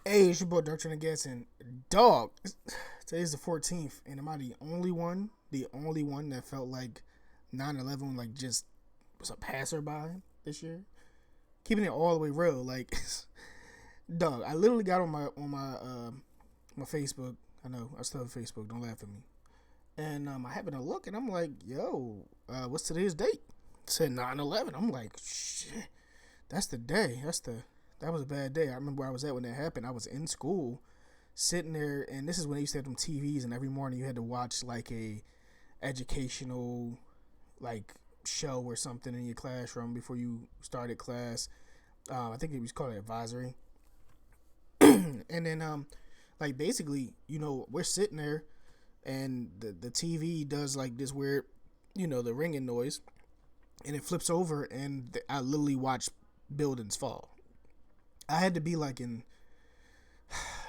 Hey, it's your boy Dark Trying Gas and dog. Today's the 14th, and am I the only one that felt like 9/11 like just was a passerby this year? Keeping it all the way real, like dog. I literally got on my Facebook. I know I still have Facebook. Don't laugh at me. And I happened to look, and I'm like, yo, what's today's date? It said 9/11. I'm like, shit. That's the day. That was a bad day. I remember where I was at when that happened. I was in school, sitting there, and this is when they used to have them TVs, and every morning you had to watch like a educational like show or something in your classroom before you started class. I think it was called advisory, and then like basically, we're sitting there, and the TV does like this weird, the ringing noise, and it flips over, and I literally watched buildings fall. I had to be like in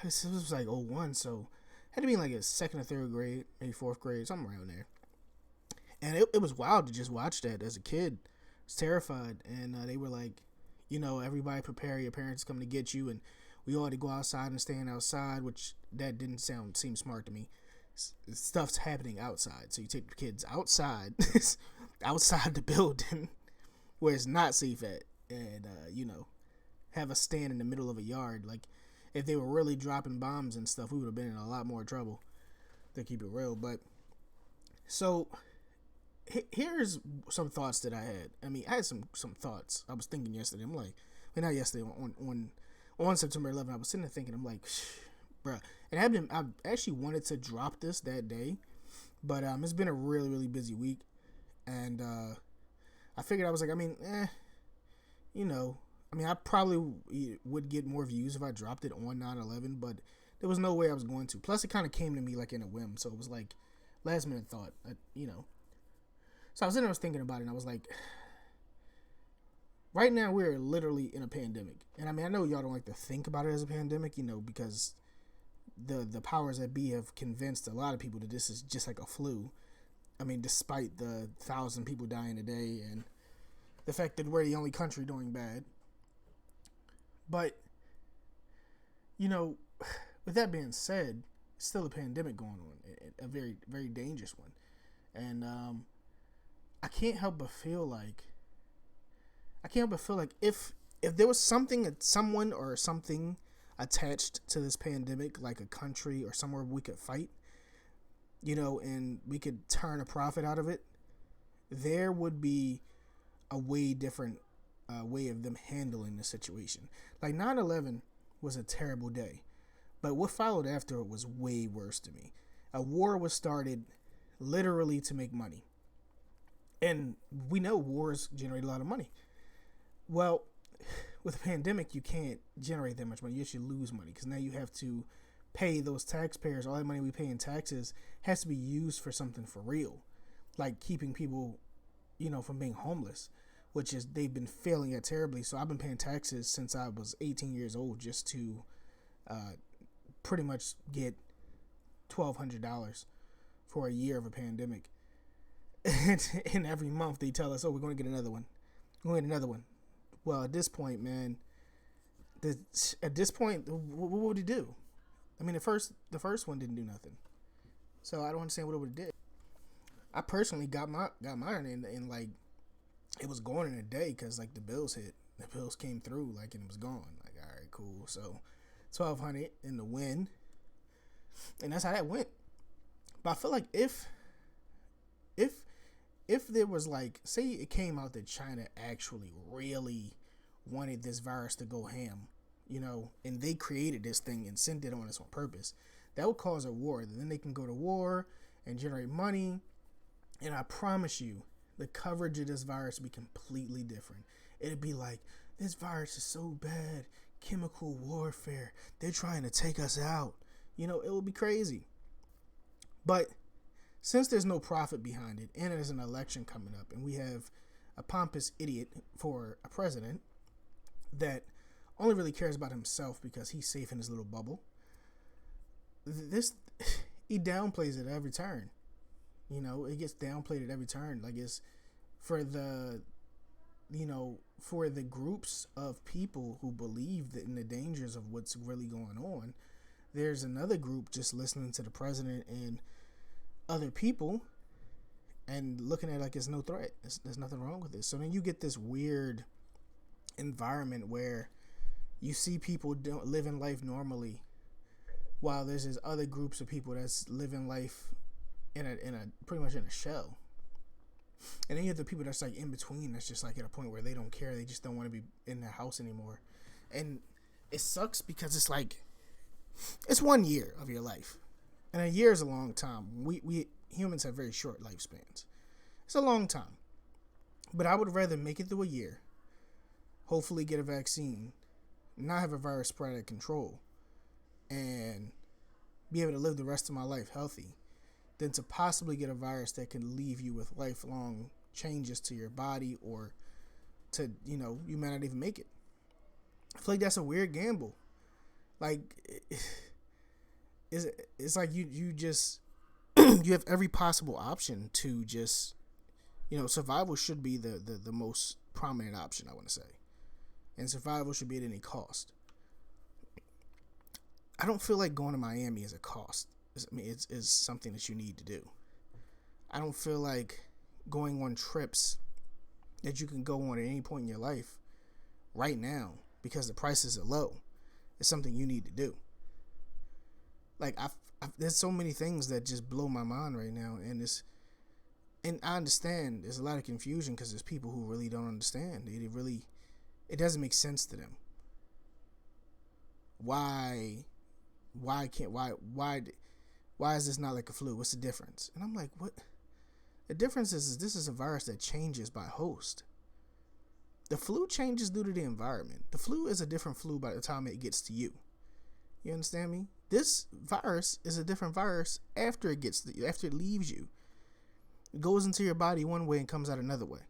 this was like '01, so I had to be in like a second or third grade, maybe fourth grade, something around there. And it was wild to just watch that as a kid. I was terrified, and they were like, everybody prepare, your parents come to get you, and we all had to go outside and stand outside, which that didn't seem smart to me. Stuff's happening outside, so you take the kids outside, outside the building where it's not safe at, and have us stand in the middle of a yard. Like, if they were really dropping bombs and stuff, we would have been in a lot more trouble. To keep it real, but so here's some thoughts that I had. I mean, I had some thoughts. I was thinking yesterday. I'm like, well, not yesterday, on September 11th. I was sitting there thinking, I'm like, bruh. And I actually wanted to drop this that day, but it's been a really really busy week, and I figured I was like, I mean, you know, I mean, I probably would get more views if I dropped it on 9/11, but there was no way I was going to. Plus, it kind of came to me like in a whim, so it was like last minute thought, So I was in there, I was thinking about it, and I was like, right now we're literally in a pandemic, and I mean, I know y'all don't like to think about it as a pandemic, because the powers that be have convinced a lot of people that this is just like a flu. I mean, despite the 1,000 people dying a day and the fact that we're the only country doing bad. But, you know, with that being said, it's still a pandemic going on, a very, very dangerous one. And I can't help but feel like, if there was something, someone or something attached to this pandemic, like a country or somewhere we could fight, and we could turn a profit out of it, there would be a way different way of them handling the situation. Like 9/11 was a terrible day, but what followed after it was way worse to me. A war was started literally to make money. And we know wars generate a lot of money. Well, with a pandemic, you can't generate that much money. You actually lose money because now you have to pay those taxpayers. All that money we pay in taxes has to be used for something for real, like keeping people, from being homeless, which is they've been failing at terribly. So I've been paying taxes since I was 18 years old just to uh, pretty much get $1,200 for a year of a pandemic. And every month they tell us, "Oh, we're going to get another one. We're going to get another one." Well, at this point, man, what would it do? I mean, the first one didn't do nothing, so I don't understand what it would have did. I personally got mine in like it was gone in a day because like the bills came through like and it was gone. Like, all right, cool. So 1,200 in the win, and that's how that went. But I feel like if if there was like, say it came out that China actually really wanted this virus to go ham, and they created this thing and sent it on its own purpose, that would cause a war. Then they can go to war and generate money, and I promise you, the coverage of this virus would be completely different. It'd be like, this virus is so bad, chemical warfare, they're trying to take us out. It would be crazy. But since there's no profit behind it, and there's an election coming up, and we have a pompous idiot for a president that only really cares about himself because he's safe in his little bubble, this he downplays it at every turn. It gets downplayed at every turn. Like, it's for the for the groups of people who believe that in the dangers of what's really going on, there's another group just listening to the president and other people and looking at it like it's no threat. There's nothing wrong with it. So then you get this weird environment where you see people living life normally, while there's this other groups of people that's living life in a pretty much in a shell. And then you have the people that's like in between, that's just like at a point where they don't care, they just don't want to be in their house anymore. And it sucks because it's like, it's 1 year of your life, and a year is a long time. We humans have very short lifespans. It's a long time, but I would rather make it through a year, hopefully get a vaccine, not have a virus spread out of control, and be able to live the rest of my life healthy, than to possibly get a virus that can leave you with lifelong changes to your body, or to, you might not even make it. I feel like that's a weird gamble. Like, it's like you just you have every possible option to just, survival should be the most prominent option, I want to say, and survival should be at any cost. I don't feel like going to Miami is a cost. It's something that you need to do. I don't feel like going on trips that you can go on at any point in your life right now because the prices are low is something you need to do. Like, there's so many things that just blow my mind right now, and I understand there's a lot of confusion because there's people who really don't understand. It doesn't make sense to them. Why is this not like a flu? What's the difference? And I'm like, what? The difference is this is a virus that changes by host. The flu changes due to the environment. The flu is a different flu by the time it gets to you. You understand me? This virus is a different virus after it leaves you. It goes into your body one way and comes out another way.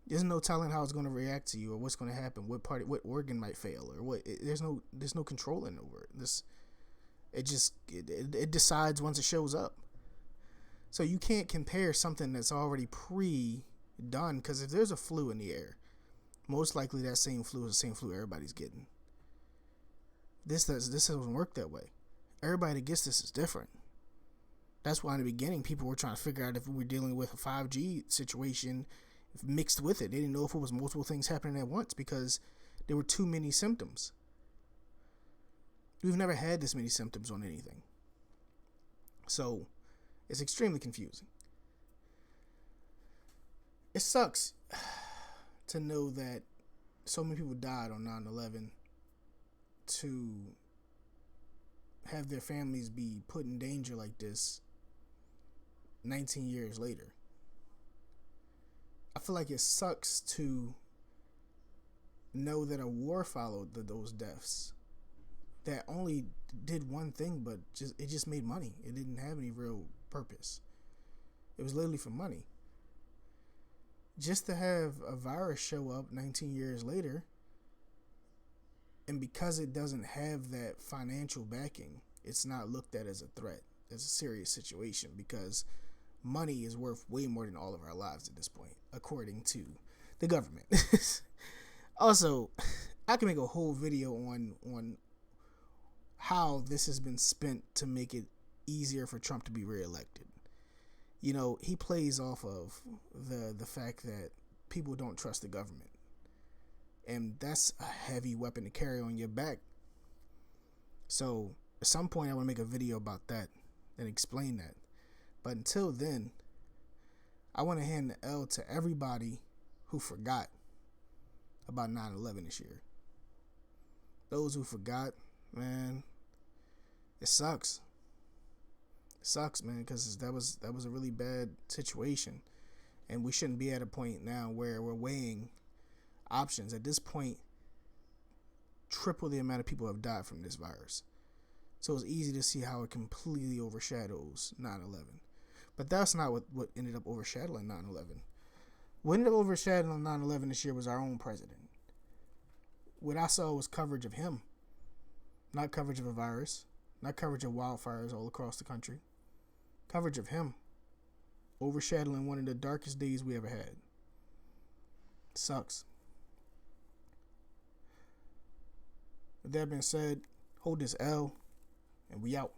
There's no telling how it's going to react to you, or what's going to happen, what organ might fail, or what. There's no controlling over it. It decides once it shows up. So you can't compare something that's already pre-done, because if there's a flu in the air, most likely that same flu is the same flu everybody's getting. This doesn't work that way. Everybody that gets this is different. That's why in the beginning people were trying to figure out if we were dealing with a 5G situation mixed with it. They didn't know if it was multiple things happening at once because there were too many symptoms. We've never had this many symptoms on anything. So it's extremely confusing. It sucks to know that so many people died on 9/11, to have their families be put in danger like this 19 years later. I feel like it sucks to know that a war followed those deaths that only did one thing, but it just made money. It didn't have any real purpose. It was literally for money. Just to have a virus show up 19 years later, and because it doesn't have that financial backing, it's not looked at as a threat, as a serious situation, because money is worth way more than all of our lives at this point, according to the government. Also, I can make a whole video on how this has been spent to make it easier for Trump to be reelected. He plays off of the fact that people don't trust the government. And that's a heavy weapon to carry on your back. So at some point I want to make a video about that and explain that. But until then, I want to hand the L to everybody who forgot about 9/11 this year. Those who forgot, man, it sucks. It sucks, man, because that was a really bad situation. And we shouldn't be at a point now where we're weighing options. At this point, triple the amount of people have died from this virus. So it's easy to see how it completely overshadows 9/11. But that's not what ended up overshadowing 9/11. What ended up overshadowing 9/11 this year was our own president. What I saw was coverage of him, not coverage of a virus, not coverage of wildfires all across the country. Coverage of him overshadowing one of the darkest days we ever had. Sucks. With that being said, hold this L, and we out.